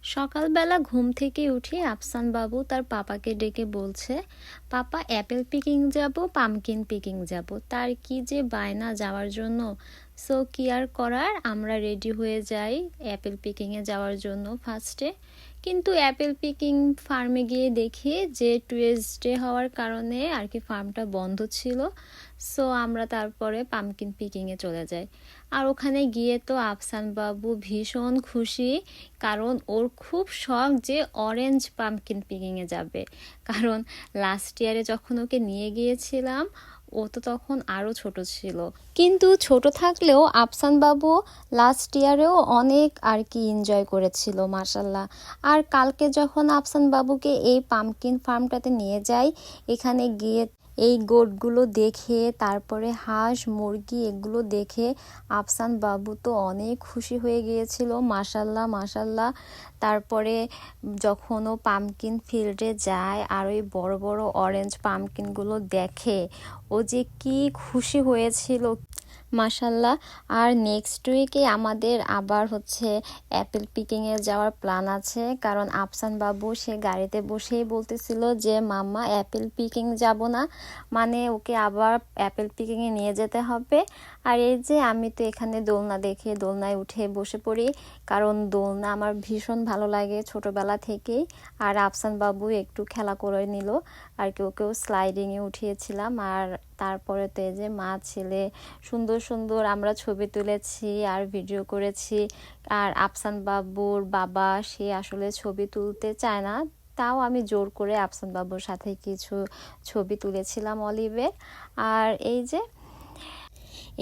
সকালবেলা ঘুম থেকে উঠে আফসান বাবু তার পাপাকে ডেকে বলছে, পাপা অ্যাপেল পিকিং যাব, পামকিন পিকিং যাব। তার কি যে বায়না যাওয়ার জন্য। সো কি আর করার, আমরা রেডি হয়ে যাই অ্যাপেল পিকিংয়ে যাওয়ার জন্য ফার্স্টে। কিন্তু অ্যাপেল পিকিং ফার্মে গিয়ে দেখি যে টুয়েসডে হওয়ার কারণে আর কি ফার্মটা বন্ধ ছিল। সো আমরা তারপরে পামকিন পিকিংয়ে চলে যাই। আর ওখানে গিয়ে তো আফসান বাবু ভীষণ খুশি, কারণ ওর খুব শখ যে অরেঞ্জ পামকিন পিকিংয়ে যাবে। কারণ লাস্ট ইয়ারে যখন ওকে নিয়ে গিয়েছিলাম ও তো তখন আরও ছোট ছিল, কিন্তু ছোট থাকলেও আফসান বাবু লাস্ট ইয়ারেও অনেক আর কি এনজয় করেছিল মাশাল্লাহ। আর কালকে যখন আফসান বাবুকে এই পামকিন ফার্মটাতে নিয়ে যাই, এখানে গিয়ে এই গোটগুলো দেখে, তারপরে হাঁস মুরগি এগুলো দেখে আফসান বাবু তো অনেক খুশি হয়ে গিয়েছিল মাশাল্লাহ মাশাল্লাহ। তারপরে যখন ও পামকিন ফিল্ডে যায় আর ওই বড় বড় অরেঞ্জ পামকিনগুলো দেখে, ও যে কি খুশি হয়েছিল মাশাল্লাহ। আর নেক্সট উইকে আমাদের আবার হচ্ছে অ্যাপেল পিকিংয়ে যাওয়ার প্ল্যান আছে, কারণ আফসান বাবু সে গাড়িতে বসেই বলতেছিল যে মাম্মা অ্যাপেল পিকিং যাব না, মানে ওকে আবার অ্যাপেল পিকিংয়ে নিয়ে যেতে হবে। আর এই যে আমি তো এখানে দোলনা দেখে দোলনায় উঠে বসে পড়ি, কারণ দোলনা আমার ভীষণ ভালো লাগে ছোটবেলা থেকেই। আর আফসান বাবু একটু খেলা করে নিল আর কি, ওকেও স্লাইডিংয়ে উঠিয়েছিলাম। আর তারপরে তো এই যে মা ছেলে সুন্দর সুন্দর আমরা ছবি তুলেছি আর ভিডিও করেছি। আর আফসান বাবুর বাবা সে আসলে ছবি তুলতে চায় না, তাও আমি জোর করে আফসান বাবুর সাথে কিছু ছবি তুলেছিলাম অলিভের। আর এই যে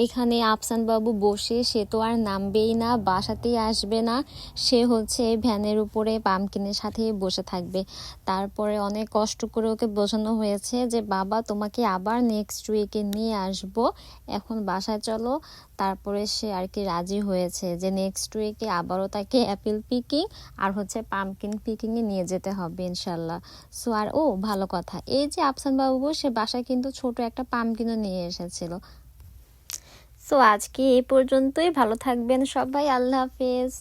এখানে আফসান বাবু বসে, সে তো আর নামবেই না, বাসাতেই আসবে না, সে হচ্ছে ভ্যানের উপরে পামকিনের সাথে বসে থাকবে। তারপরে অনেক কষ্ট করে ওকে বোঝানো হয়েছে যে বাবা তোমাকে আবার নেক্সট উইকে নিয়ে আসব, এখন বাসায় চলো। তারপরে সে আর কি রাজি হয়েছে যে নেক্সট উইকে আবারও তাকে অ্যাপেল পিকিং আর হচ্ছে পামকিন পিকিংয়ে নিয়ে যেতে হবে ইনশাল্লাহ। সো আর ও ভালো কথা, এই যে আফসান বাবু সে বাসায় কিন্তু ছোট একটা পামকিনও নিয়ে এসেছিল। সো আজকে এই পর্যন্তই, ভালো থাকবেন সবাই, আল্লাহ হাফেজ।